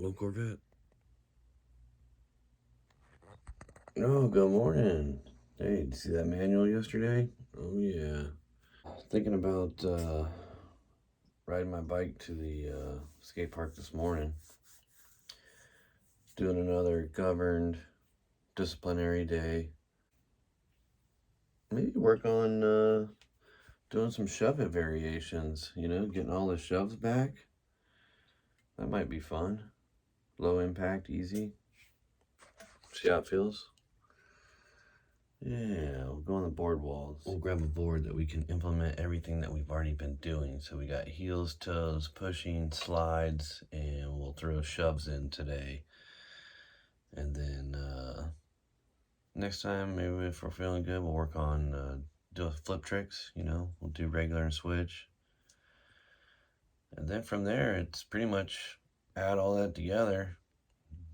Hello, Corvette. Oh, good morning. Hey, did you see that manual yesterday? Oh, yeah. Thinking about riding my bike to the skate park this morning. Doing another governed disciplinary day. Maybe work on doing some shove it variations, getting all the shoves back. That might be fun. Low impact, easy. See how it feels? Yeah, we'll go on the board walls. We'll grab a board that we can implement everything that we've already been doing. So we got heels, toes, pushing, slides, and we'll throw shoves in today. And then next time, maybe if we're feeling good, we'll work on doing flip tricks, we'll do regular and switch. And then from there, it's pretty much add all that together,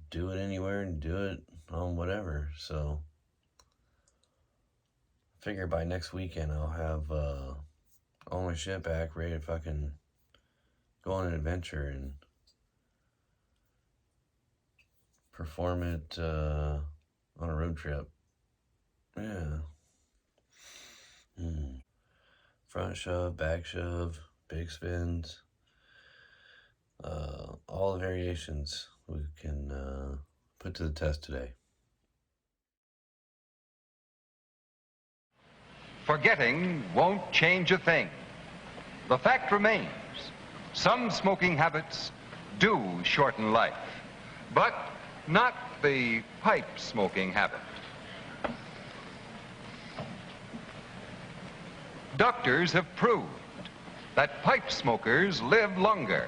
do it anywhere and do it on whatever. So I figure by next weekend, I'll have all my shit back, ready to fucking go on an adventure and perform it on a road trip. Yeah. Front shove, back shove, big spins, all the variations we can put to the test today. Forgetting won't change a thing. The fact remains, some smoking habits do shorten life, but not the pipe smoking habit. Doctors have proved that pipe smokers live longer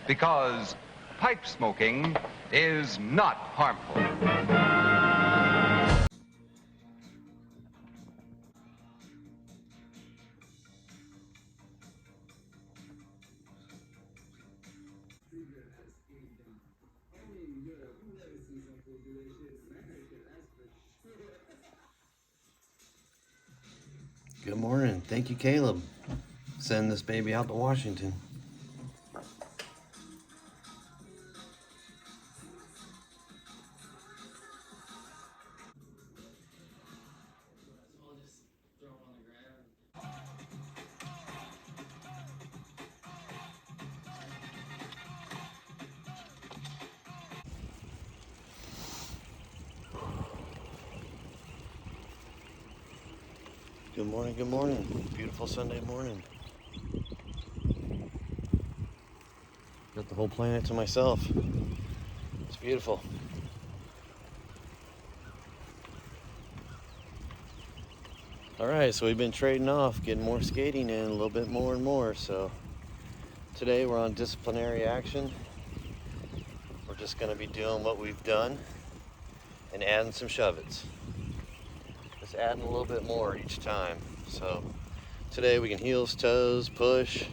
because pipe smoking is not harmful. Good morning. Thank you, Caleb. Send this baby out to Washington. Good morning, good morning. Beautiful Sunday morning. Got the whole planet to myself. It's beautiful. Alright, so we've been trading off, getting more skating in, a little bit more and more. So today we're on disciplinary action. We're just going to be doing what we've done and adding some shove-its. Just adding a little bit more each time. So today we can heels, toes, push,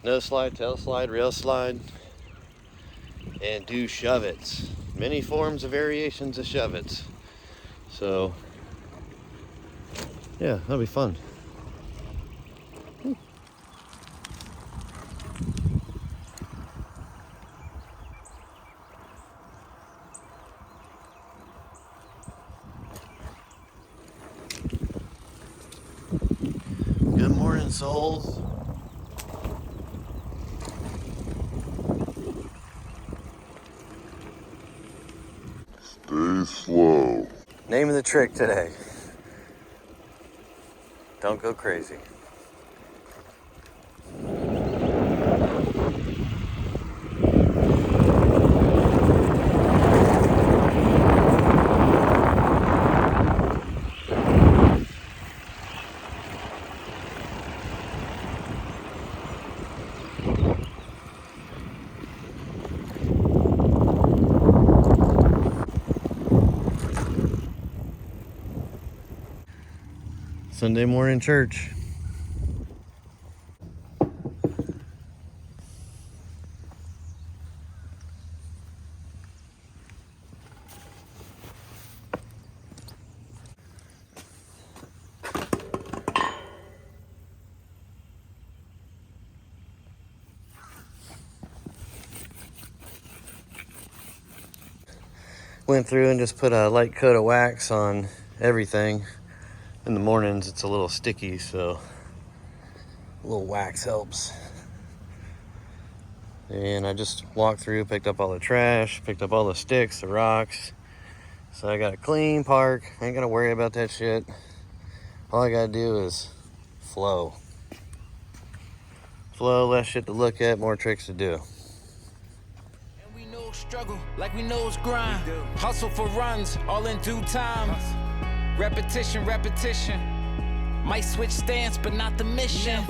nose slide, tail slide, rail slide, and do shove-its. Many forms of variations of shove-its. So yeah, that'll be fun. Good morning, souls. Stay slow. Name of the trick today. Don't go crazy. Sunday morning church. went through and just put a light coat of wax on everything. In the mornings it's a little sticky, so a little wax helps. And I just walked through, picked up all the trash, picked up all the sticks, the rocks. So I got a clean park. I ain't gotta worry about that shit. All I gotta do is flow. Flow, less shit to look at, more tricks to do. And we know struggle like we know it's grind. Hustle for runs, all in due time. Repetition, repetition. Might switch stance, but not the mission.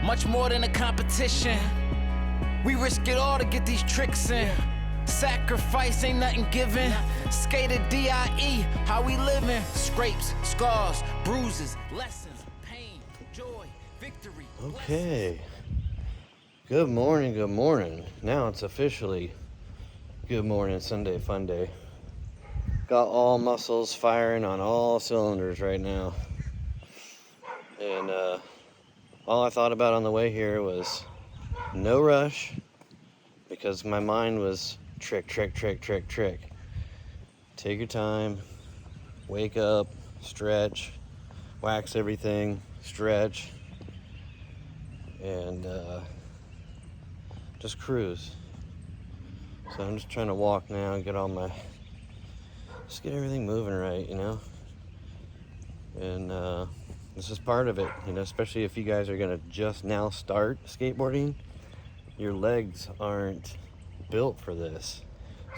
Much more than a competition. We risk it all to get these tricks in. Sacrifice ain't nothing given. Skated D.I.E. how we living. Scrapes, scars, bruises, lessons, pain, joy, victory. Okay. Good morning, good morning. Now it's officially good morning, Sunday fun day. Got all muscles firing on all cylinders right now. And all I thought about on the way here was no rush, because my mind was trick. Take your time, wake up, stretch, wax everything, stretch, and just cruise. So I'm just trying to walk now and just get everything moving right, you know? And this is part of it, you know, especially if you guys are gonna just now start skateboarding. Your legs aren't built for this,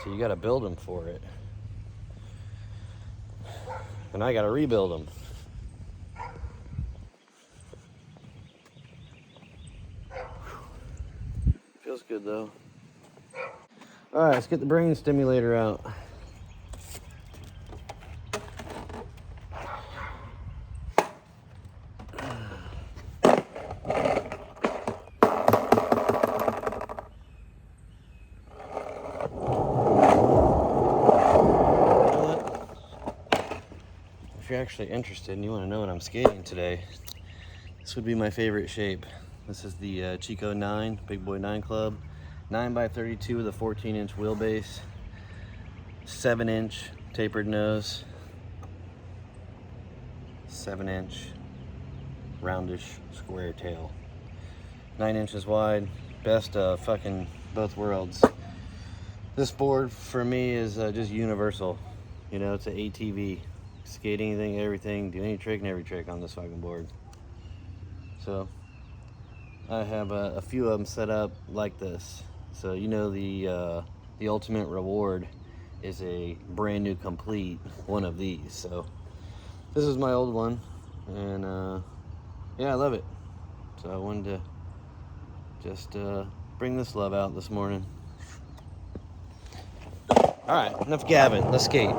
so you gotta build them for it. And I gotta rebuild them. Feels good though. All right, let's get the brain stimulator out. If you're actually interested and you want to know what I'm skating today, this would be my favorite shape. This is the Chico 9, Big Boy 9 Club. 9x32 with a 14-inch wheelbase, 7-inch tapered nose, 7-inch roundish square tail. 9 inches wide, best fucking both worlds. This board for me is just universal. You know, it's an ATV. Skate anything, everything, do any trick and every trick on this fucking board. So I have a few of them set up like this. So you know the ultimate reward is a brand new complete one of these. So this is my old one, and yeah, I love it. So I wanted to just bring this love out this morning. All right, enough gabbing. Let's skate.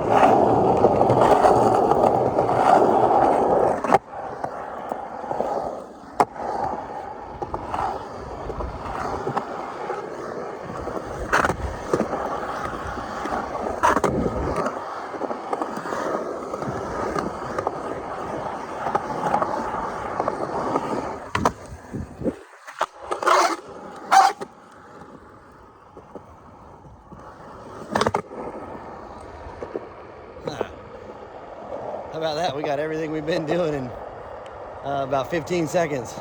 How about that? We got everything we've been doing in about 15 seconds.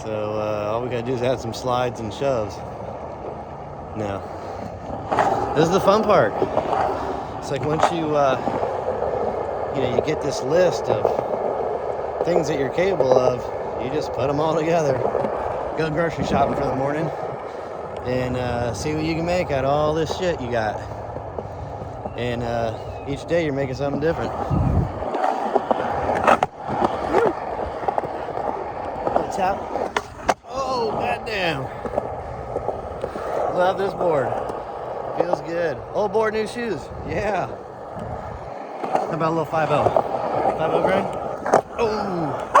So all we gotta do is add some slides and shoves. Now, this is the fun part. It's like once you you get this list of things that you're capable of, you just put them all together. Go grocery shopping for the morning and see what you can make out of all this shit you got. And each day you're making something different. Tap. Oh, goddamn. Love this board. Feels good. Old board, new shoes. Yeah. How about a little 5-0? 5-0 grind? Oh.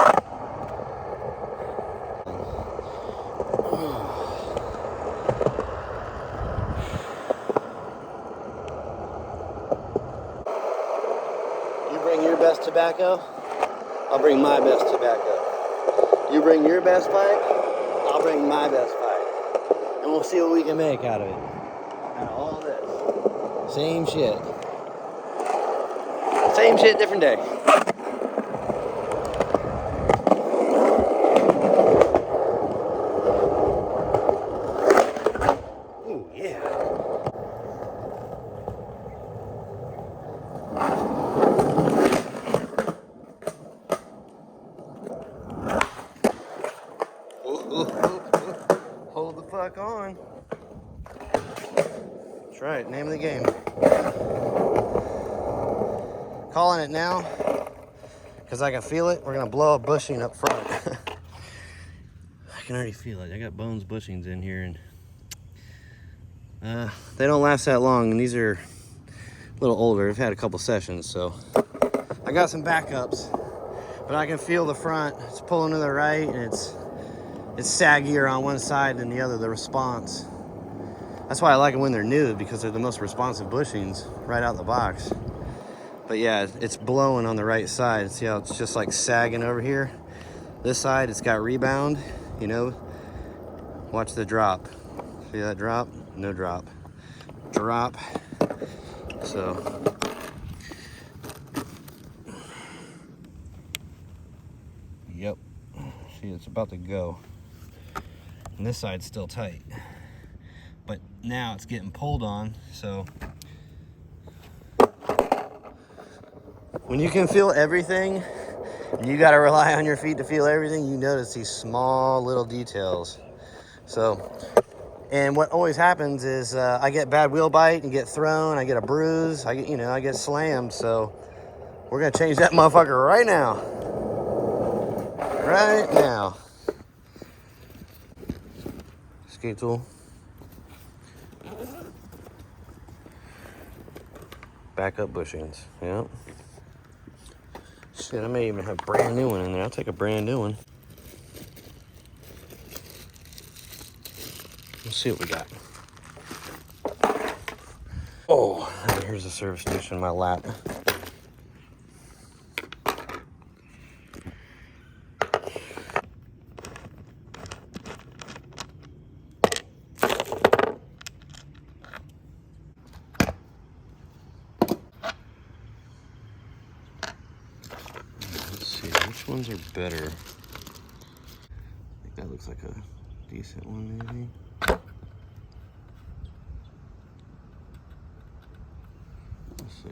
You bring your best tobacco, I'll bring my best tobacco. You bring your best pipe, I'll bring my best pipe. And we'll see what we can make out of it. Out of all this. Same shit. Same shit, different day. Ooh, yeah. Ooh. Hold the fuck on. That's right, name of the game. Calling it now, because I can feel it. We're gonna blow a bushing up front. I can already feel it. I got bones bushings in here, and they don't last that long, and these are a little older. I've had a couple sessions, so I got some backups, but I can feel the front. It's pulling to the right, and it's saggier on one side than the other, the response. That's why I like them when they're new, because they're the most responsive bushings right out the box. But yeah, it's blowing on the right side. See how it's just like sagging over here? This side, it's got rebound, you know. Watch the drop. See that drop? No drop. Drop. So. Yep. See, it's about to go. And this side's still tight. But now it's getting pulled on, so. When you can feel everything, and you gotta rely on your feet to feel everything, you notice these small little details. So, and what always happens is I get bad wheel bite and get thrown, I get a bruise, I get slammed, so we're gonna change that motherfucker right now. Right now. Skate tool. Backup bushings, yep. Shit, I may even have a brand new one in there. I'll take a brand new one. Let's see what we got. Oh, here's the service station in my lap. Which ones are better? I think that looks like a decent one, maybe. Let's see.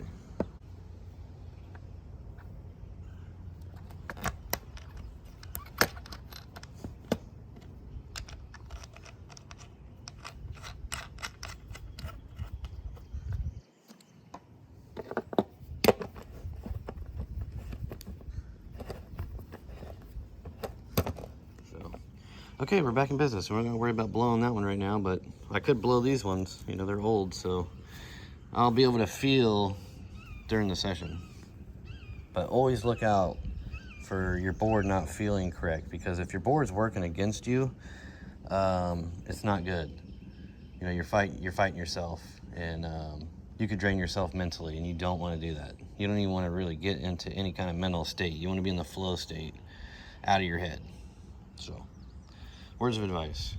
Okay, we're back in business. We're not gonna worry about blowing that one right now, but I could blow these ones. You know, they're old, so I'll be able to feel during the session. But always look out for your board not feeling correct, because if your board's working against you, it's not good. You know, you're fighting yourself, and you could drain yourself mentally, and you don't want to do that. You don't even want to really get into any kind of mental state. You want to be in the flow state, out of your head. So. Words of advice.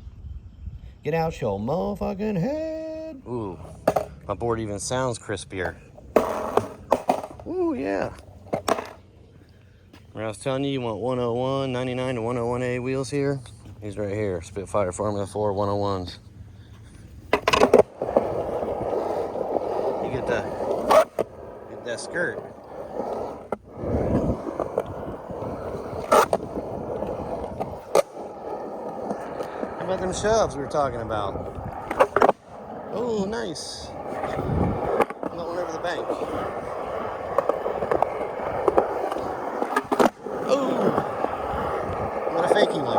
Get out your motherfucking head. Ooh, my board even sounds crispier. Ooh, yeah. When I was telling you, you want 101, 99 to 101A wheels here. These right here, Spitfire Formula 4 101s. You get that skirt. How about them shoves we were talking about? Oh, nice. Got one over the bank. Oh, what a fakey one.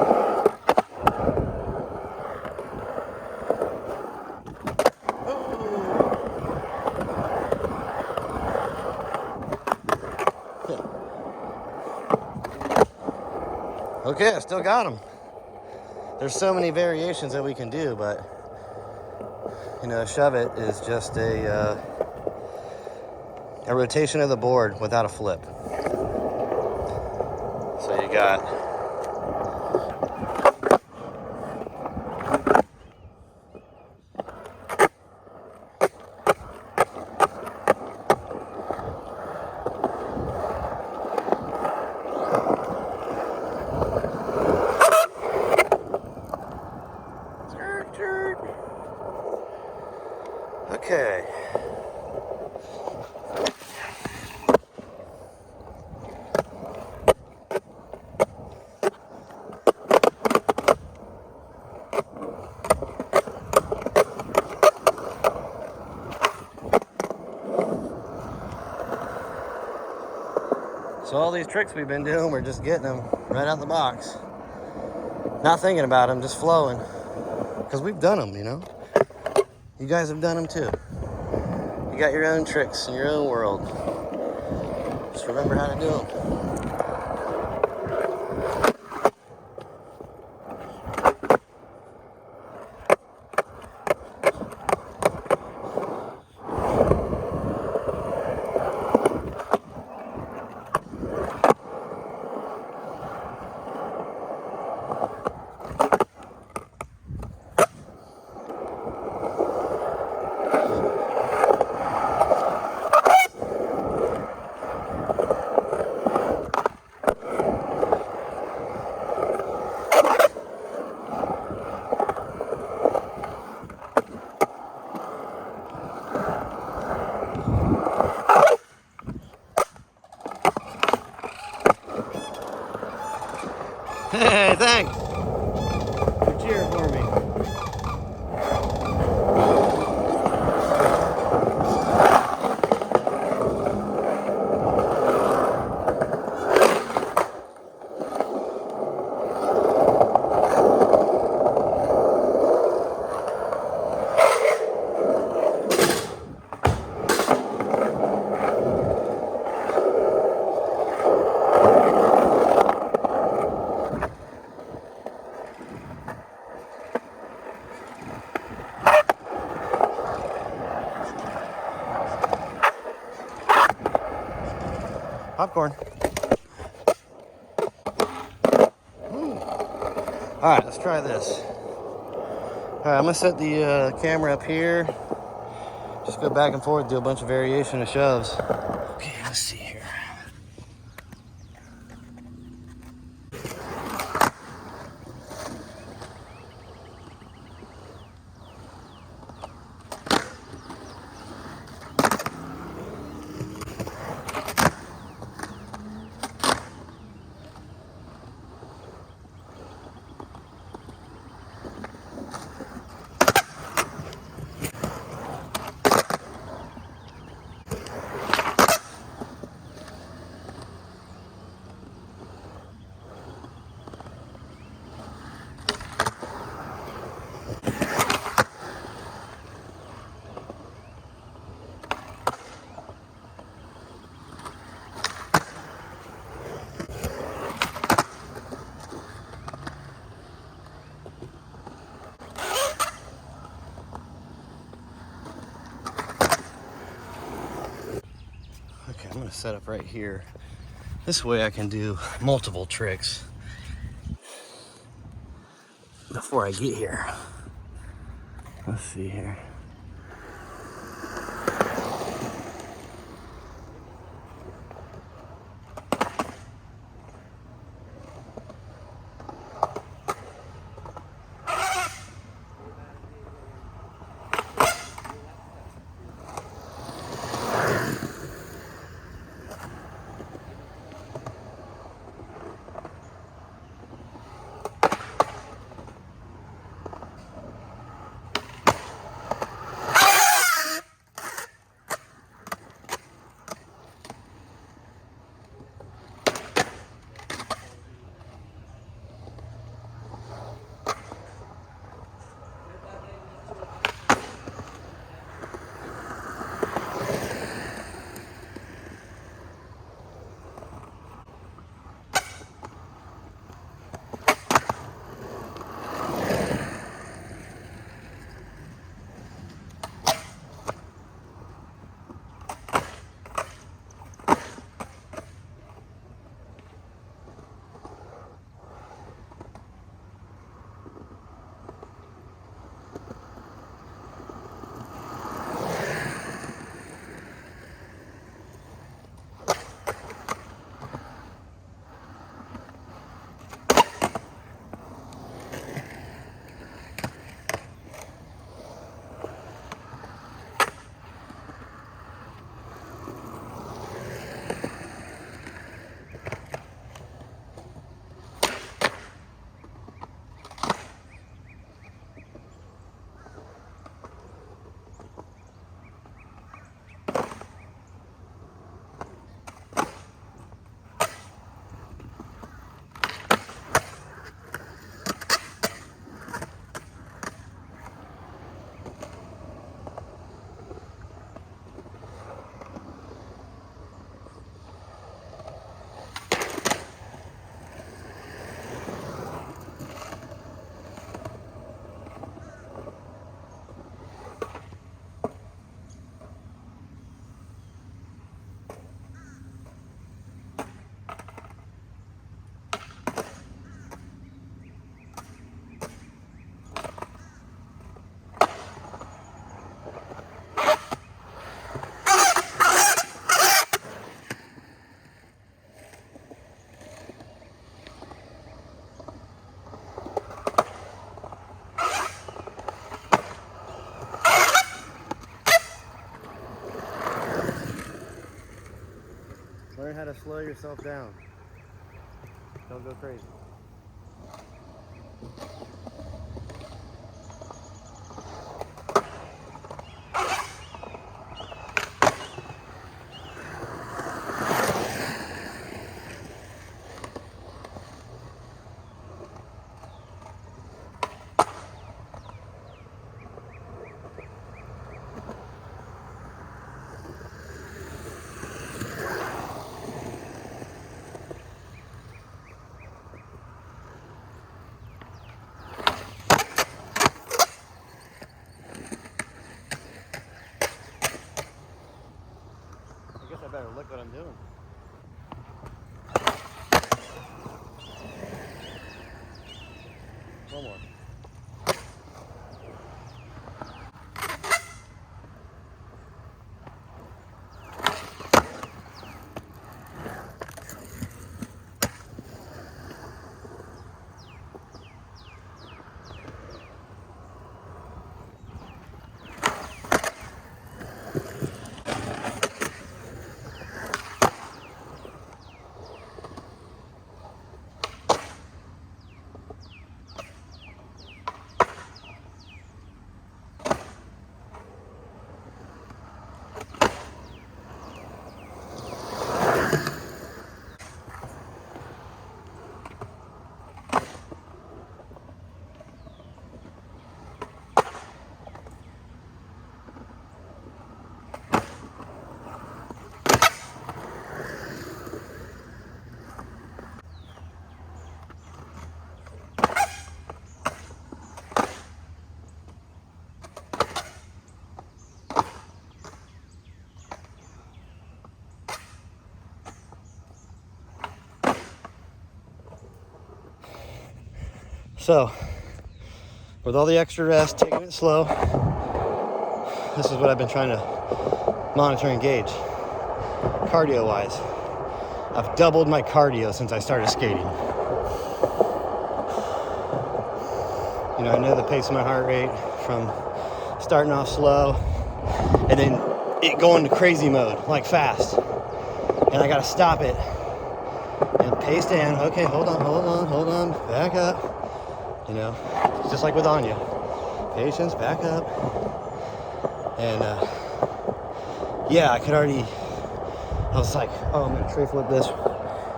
Oh. Okay, I still got them. There's so many variations that we can do, but you know, shove it is just a rotation of the board without a flip. So you got So all these tricks we've been doing, we're just getting them right out the box. Not thinking about them, just flowing. Because we've done them, you know? You guys have done them too. You got your own tricks in your own world. Just remember how to do them. Hey, thanks. You cheer for me. Popcorn. All right, let's try this. All right, I'm gonna set the camera up here. Just go back and forth, do a bunch of variation of shoves. Okay, let's see here. Okay, I'm gonna set up right here. This way I can do multiple tricks before I get here. Let's see here. gotta slow yourself down. Don't go crazy. I guess I better look what I'm doing. One more. So, with all the extra rest, taking it slow, this is what I've been trying to monitor and gauge. Cardio-wise, I've doubled my cardio since I started skating. You know, I know the pace of my heart rate from starting off slow and then it going to crazy mode, like fast. And I gotta stop it and pace down. Okay, hold on, back up. You know, it's just like with Anya. Patience, back up. And yeah, I was like, oh, I'm gonna tray flip this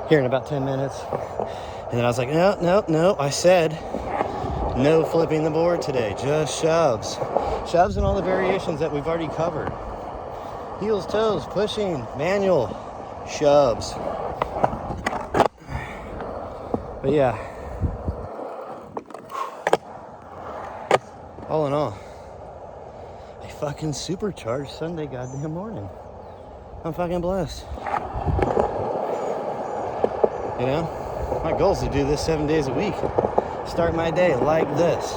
here in about 10 minutes. And then I was like, no, I said no flipping the board today, just shoves. Shoves and all the variations that we've already covered. Heels, toes, pushing, manual, shoves. But yeah, all in all, I fucking supercharged Sunday goddamn morning. I'm fucking blessed. You know, my goal is to do this 7 days a week. Start my day like this.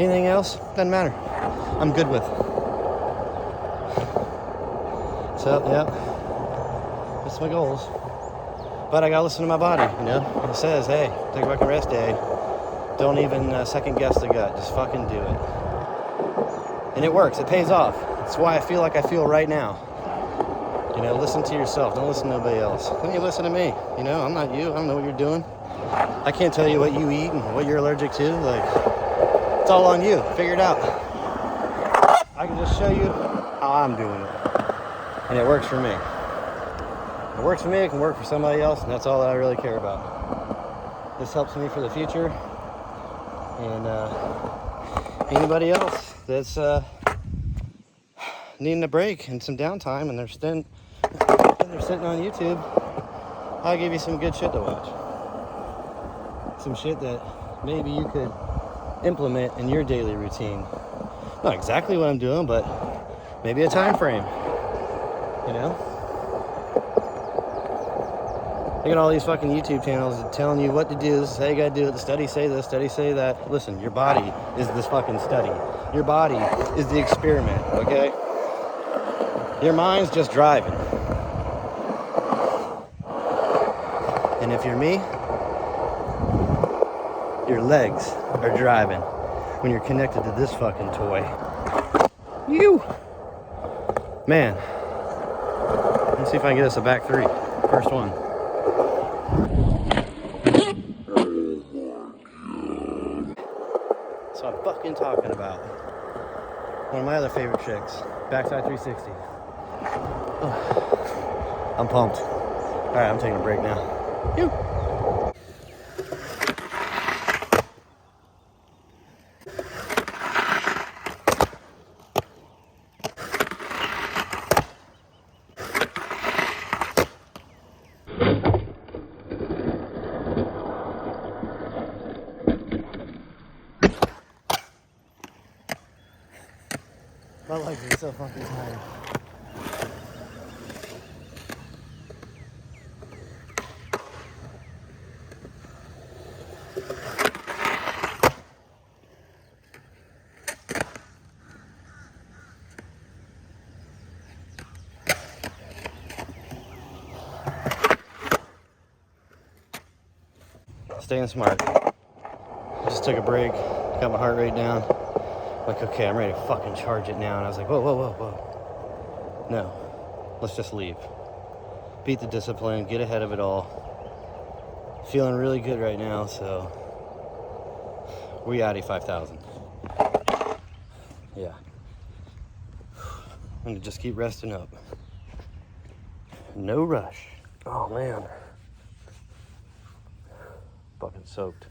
Anything else, doesn't matter. I'm good with. So, yeah, that's my goals. But I gotta listen to my body, you know? It says, hey, take a fucking rest day. Don't even second guess the gut. Just fucking do it. And it works. It pays off. That's why I feel like I feel right now. You know, listen to yourself. Don't listen to nobody else. Then you listen to me. You know, I'm not you. I don't know what you're doing. I can't tell you what you eat and what you're allergic to. Like, it's all on you. Figure it out. I can just show you how I'm doing it. And it works for me. It works for me. It can work for somebody else. And that's all that I really care about. This helps me for the future. And anybody else that's needing a break and some downtime and they're sitting on YouTube, I'll give you some good shit to watch. Some shit that maybe you could implement in your daily routine. Not exactly what I'm doing, but maybe a time frame. You know? Look at all these fucking YouTube channels telling you what to do. This is how you gotta do it. The studies say this, studies say that. Listen, your body is this fucking study. Your body is the experiment, okay? Your mind's just driving. And if you're me, your legs are driving when you're connected to this fucking toy. You! Man. Let's see if I can get us a back three. First one. That's what I'm fucking talking about. One of my other favorite tricks, backside 360. Oh, I'm pumped. All right, I'm taking a break now. Phew. My legs are so fucking tired. Staying smart. I just took a break, got my heart rate down. Like, okay, I'm ready to fucking charge it now. And I was like, whoa, whoa, whoa, whoa. No, let's just leave. Beat the discipline, get ahead of it all. Feeling really good right now, so we Audi 5000. Yeah. I'm gonna just keep resting up. No rush. Oh man. Fucking soaked.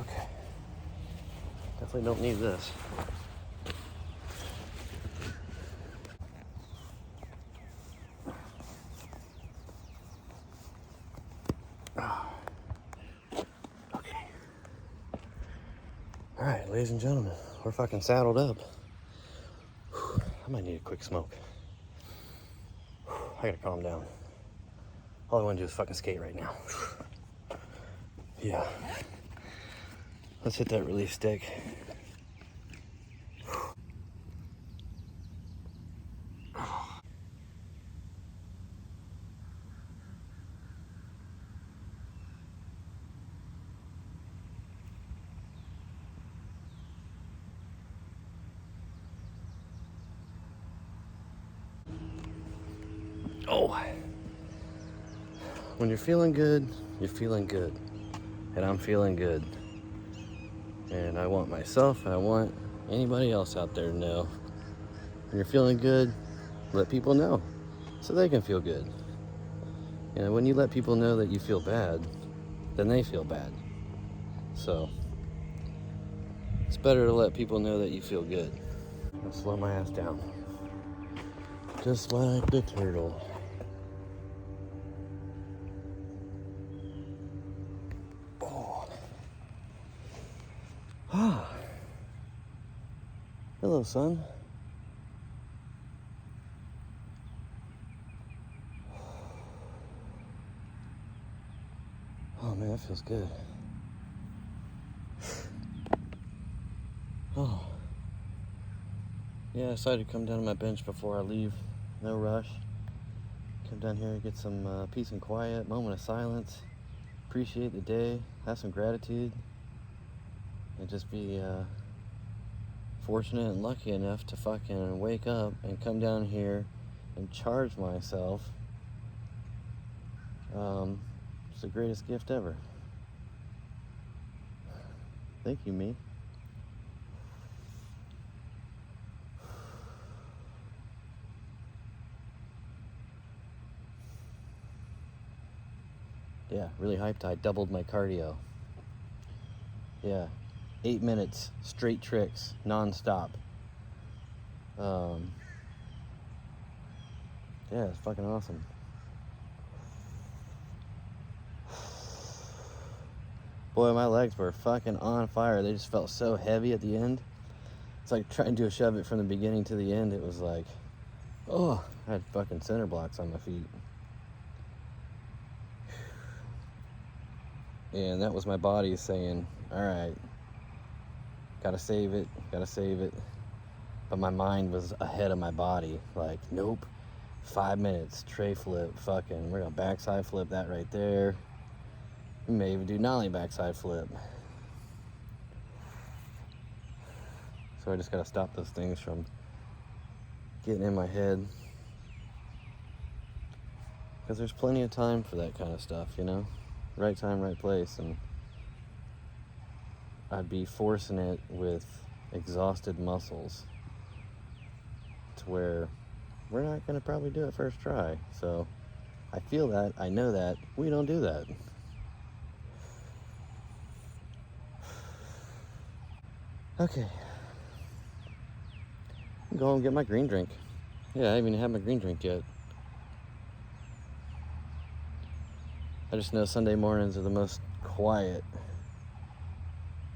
Okay. Definitely don't need this. Alright, ladies and gentlemen, we're fucking saddled up. I might need a quick smoke. I gotta calm down. All I wanna do is fucking skate right now. Yeah. Let's hit that release stick. Oh. When you're feeling good, you're feeling good. And I'm feeling good. And I want myself and I want anybody else out there to know. When you're feeling good, let people know so they can feel good. And when you let people know that you feel bad, then they feel bad. So it's better to let people know that you feel good. I'll slow my ass down. Just like the turtle. Oh. Ah. Hello, son. Oh man, that feels good. Oh. Yeah, I decided to come down to my bench before I leave. No rush. Come down here, get some peace and quiet, moment of silence. Appreciate the day, have some gratitude. And just be fortunate and lucky enough to fucking wake up and come down here and charge myself. It's the greatest gift ever. Thank you, me. Yeah, really hyped. I doubled my cardio. Yeah, 8 minutes, straight tricks, non-stop. Yeah, it's fucking awesome. Boy, my legs were fucking on fire. They just felt so heavy at the end. It's like trying to shove it from the beginning to the end. It was like, oh, I had fucking center blocks on my feet. And that was my body saying, all right, Gotta save it, gotta save it. But my mind was ahead of my body. Like, nope, 5 minutes, tray flip, fucking, we're gonna backside flip that right there. We may even do nollie backside flip. So I just gotta stop those things from getting in my head. Because there's plenty of time for that kind of stuff, you know? Right time, right place. And I'd be forcing it with exhausted muscles to where we're not gonna probably do it first try. So I feel that, I know that, we don't do that. Okay. Go home and get my green drink. Yeah, I haven't even had my green drink yet. I just know Sunday mornings are the most quiet.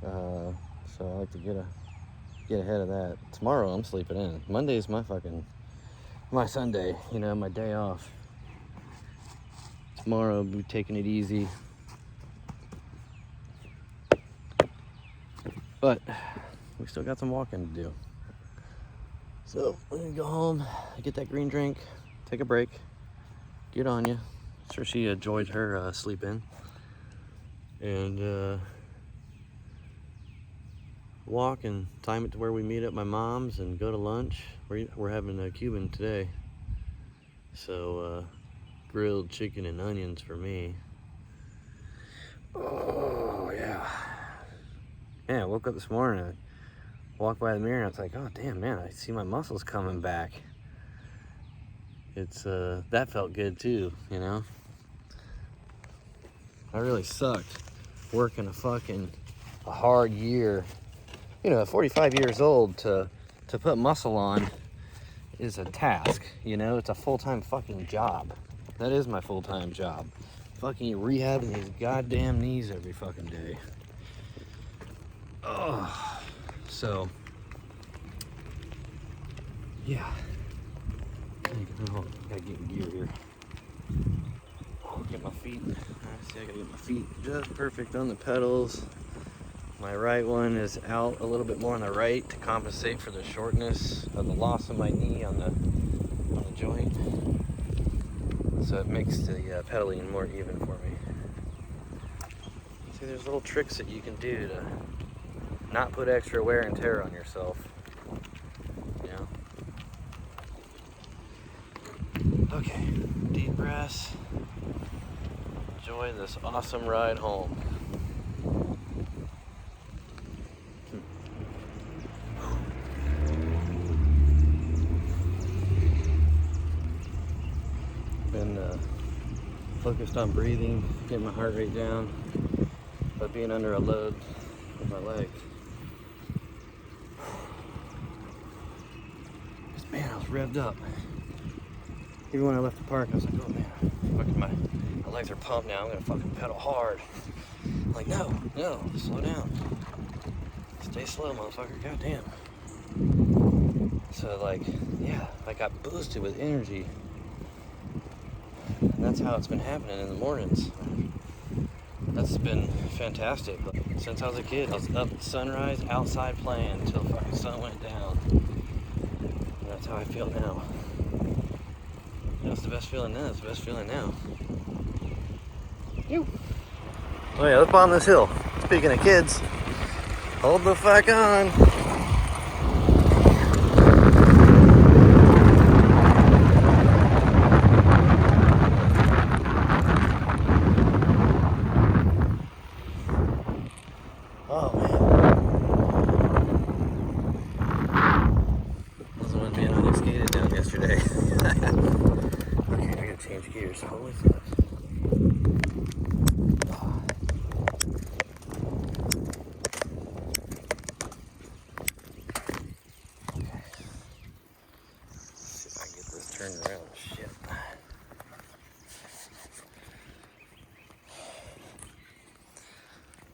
So I like to get ahead of that. Tomorrow I'm sleeping in. Monday's my Sunday, you know, my day off. Tomorrow I'll be taking it easy. But we still got some walking to do. So we're gonna go home, get that green drink, take a break, get on you. Sure she enjoyed her sleep in. And walk and time it to where we meet at my mom's and go to lunch. We're having a Cuban today. So grilled chicken and onions for me. Oh yeah. Yeah, I woke up this morning and walked by the mirror and I was like, oh damn man, I see my muscles coming back. It's that felt good too, you know. I really sucked working a hard year. You know, at 45 years old to put muscle on is a task, you know. It's a full-time fucking job. That is my full-time job. Fucking rehabbing these goddamn knees every fucking day. Oh, so yeah. Gotta get in gear here. Get my feet. See, I gotta get my feet just perfect on the pedals. My right one is out a little bit more on the right to compensate for the shortness of the loss of my knee on the joint. So it makes the pedaling more even for me. See, there's little tricks that you can do to not put extra wear and tear on yourself. You know? Okay, deep breaths. Enjoy this awesome ride home. Been focused on breathing, getting my heart rate down, but being under a load with my legs. Man, I was revved up. Even when I left the park, I was like, oh man, fucking my legs are pumped now. I'm gonna fucking pedal hard. I'm like, no, slow down. Stay slow, motherfucker, goddamn. So like, yeah, I got boosted with energy. And that's how it's been happening in the mornings. That's been fantastic. Since I was a kid, I was up at sunrise, outside playing until the fucking sun went down. And that's how I feel now. That's the best feeling then. It's the best feeling now. Oh yeah, let's bomb this hill. Speaking of kids, hold the fuck on. Oh man. Wasn't one being unexcated down yesterday. Okay, I gotta change gears. Holy fuck. Turned around, shit.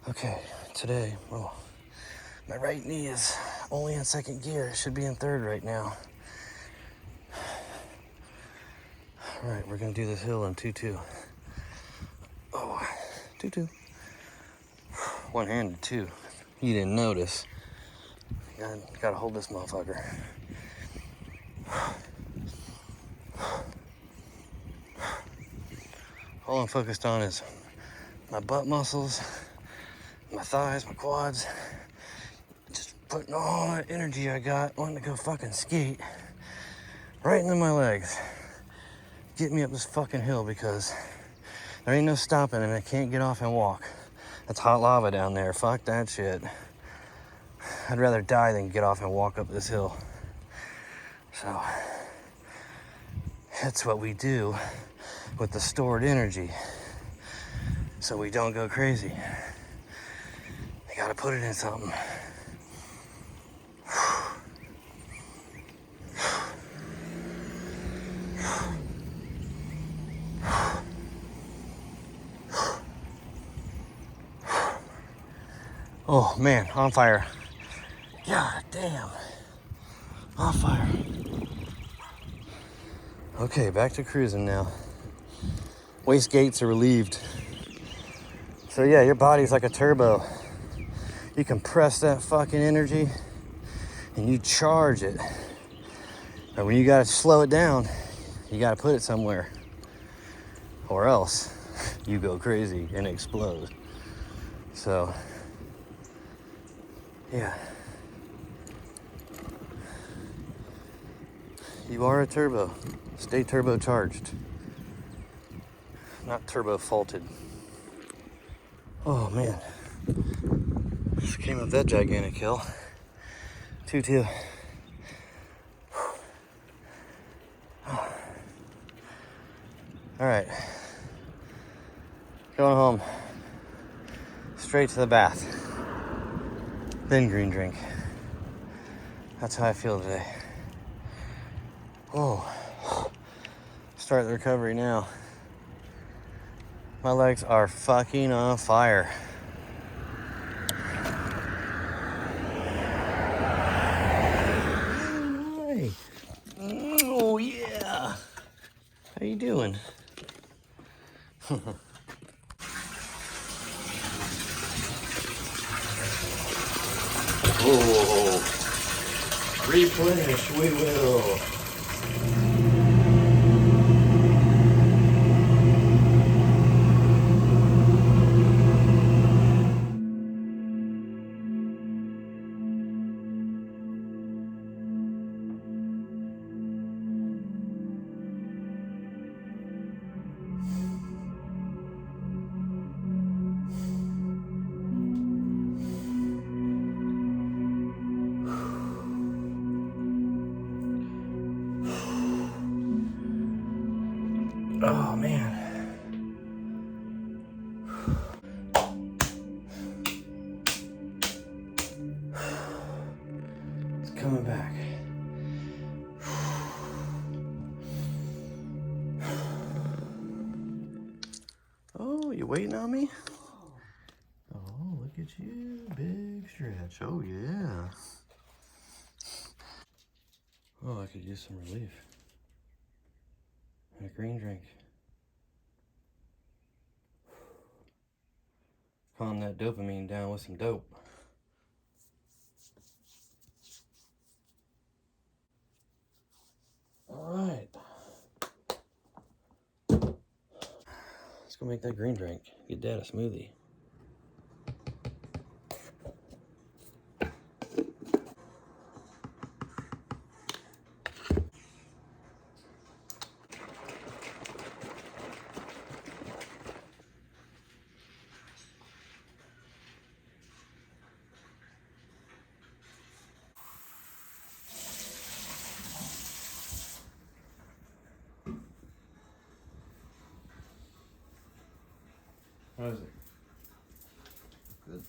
Okay, today, my right knee is only in second gear. It should be in third right now. All right, we're gonna do this hill in 2-2. Oh, 2-2. One-handed too. You didn't notice. Gotta hold this motherfucker. All I'm focused on is my butt muscles, my thighs, my quads. Just putting all that energy I got wanting to go fucking skate right into my legs. Get me up this fucking hill because there ain't no stopping and I can't get off and walk. That's hot lava down there. Fuck that shit. I'd rather die than get off and walk up this hill. So that's what we do with the stored energy so we don't go crazy. You gotta put it in something. Oh man, on fire. God damn. On fire. Okay, back to cruising now. Waist gates are relieved. So yeah, your body's like a turbo. You compress that fucking energy and you charge it. But when you gotta slow it down, you gotta put it somewhere. Or else you go crazy and explode. So yeah. You are a turbo. Stay turbocharged. Not turbo faulted. Oh man. Just came up that gigantic hill. 2-2. Alright. Going home. Straight to the bath. Then green drink. That's how I feel today. Oh. Start the recovery now. My legs are fucking on fire. Hi. Oh yeah. How you doing? Oh. Replenish we will. Oh man. It's coming back. Oh, you waiting on me? Oh, look at you. Big stretch. Oh yeah. Oh, I could use some relief. A green drink. Calm that dopamine down with some dope. Alright. Let's go make that green drink. Get Dad a smoothie. How is it? Good.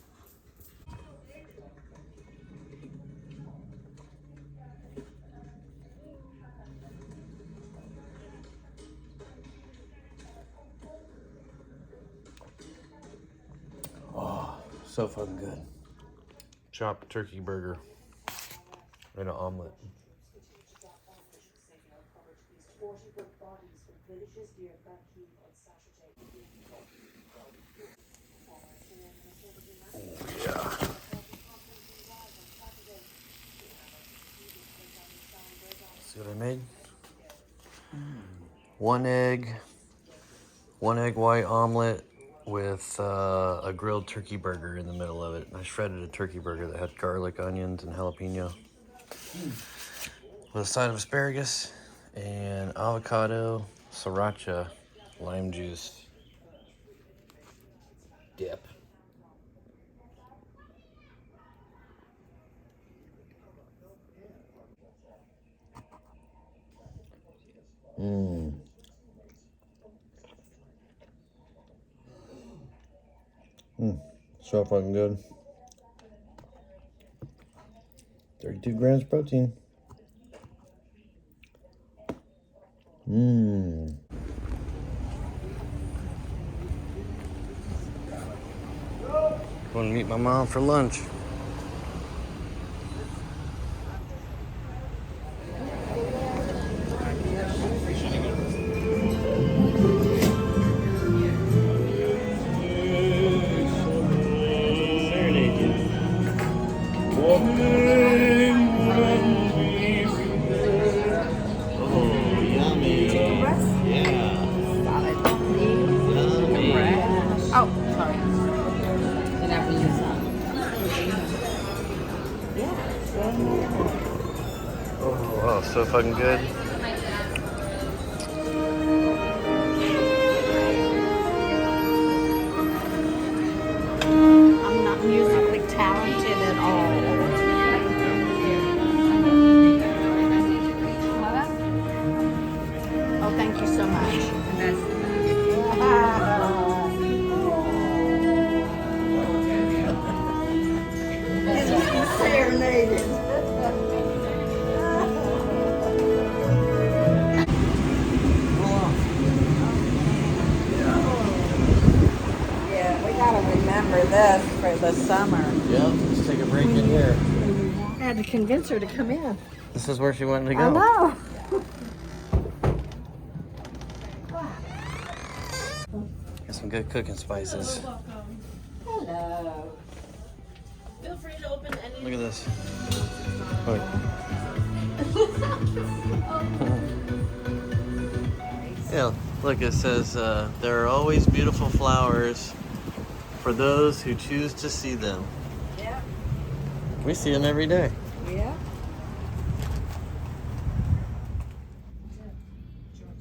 Oh, so fucking good. Chopped turkey burger and an omelet. one egg white omelet with a grilled turkey burger in the middle of it. I shredded a turkey burger that had garlic, onions, and jalapeno. With a side of asparagus and avocado, sriracha, lime juice dip. So fucking good. 32 grams protein. Going to meet my mom for lunch. Oh, sorry. Did I bring this up? Oh, wow, so fucking good. I'm not musically talented at all. Oh, thank you so much. Serenaded. Yeah, we gotta remember this for the summer. Yep, let's take a break in here. I had to convince her to come in. This is where she wanted to go. I know. Got some good cooking spices. Hello. Feel free to open any. Look at this. Look. Yeah, look, it says, there are always beautiful flowers for those who choose to see them. Yep. We see them every day. Yep.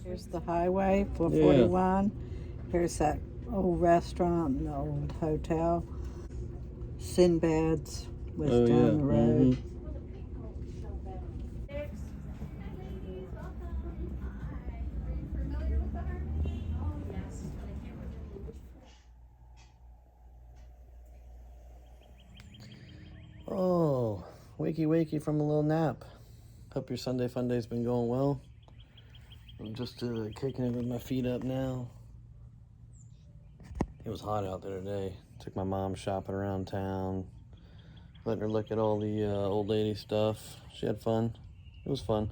Here's the highway, 441. Here's that old restaurant and the old hotel. Sinbad's was down the road. Oh, wakey from a little nap. Hope your Sunday fun day's been going well. I'm just kicking it with my feet up now. It was hot out there today. Took my mom shopping around town, letting her look at all the old lady stuff. She had fun. It was fun.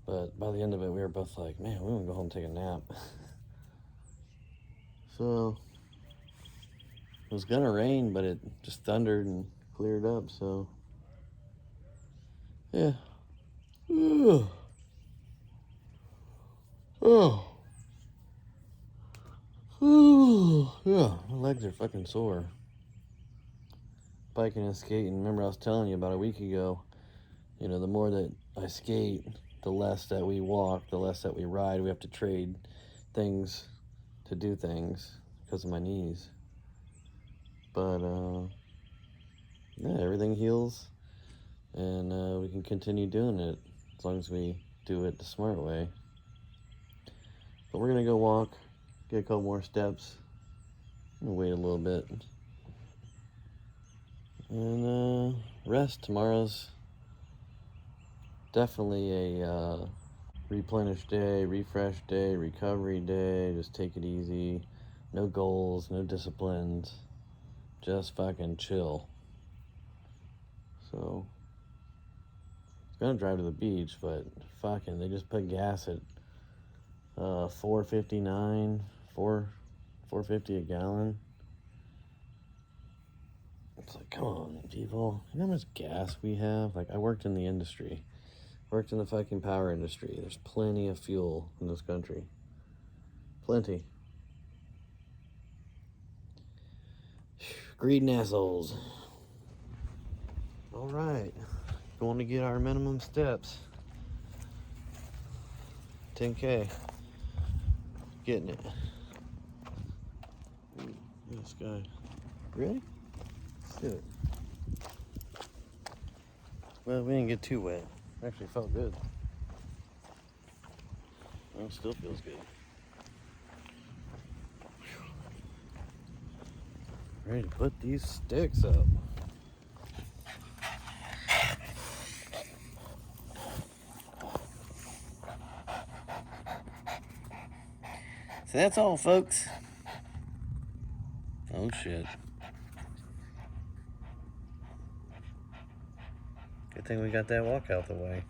But by the end of it, we were both like, man, we want to go home and take a nap. So, it was gonna rain, but it just thundered and cleared up, so. Yeah. Ugh. Oh. Ooh, yeah, my legs are fucking sore. Biking and skating. Remember I was telling you about a week ago, you know, the more that I skate, the less that we walk, the less that we ride. We have to trade things to do things because of my knees. But, yeah, everything heals, and we can continue doing it as long as we do it the smart way. But we're gonna go walk. Get a couple more steps. I'm gonna wait a little bit. And rest. Tomorrow's definitely a replenish day, refresh day, recovery day. Just take it easy. No goals, no disciplines. Just fucking chill. So, I was gonna drive to the beach, but fucking, they just put gas at $4.59, $4.50 a gallon. It's like, come on, people. You know how much gas we have? Like, I worked in the industry. Worked in the fucking power industry. There's plenty of fuel in this country. Plenty. Greedy assholes. All right, going to get our minimum steps. 10K. Getting it. Ooh, this guy. Ready? Let's do it. Well, we didn't get too wet. Actually felt good. Well, still feels good. Ready to put these sticks up. So that's all, folks. Oh shit. Good thing we got that walk out the way.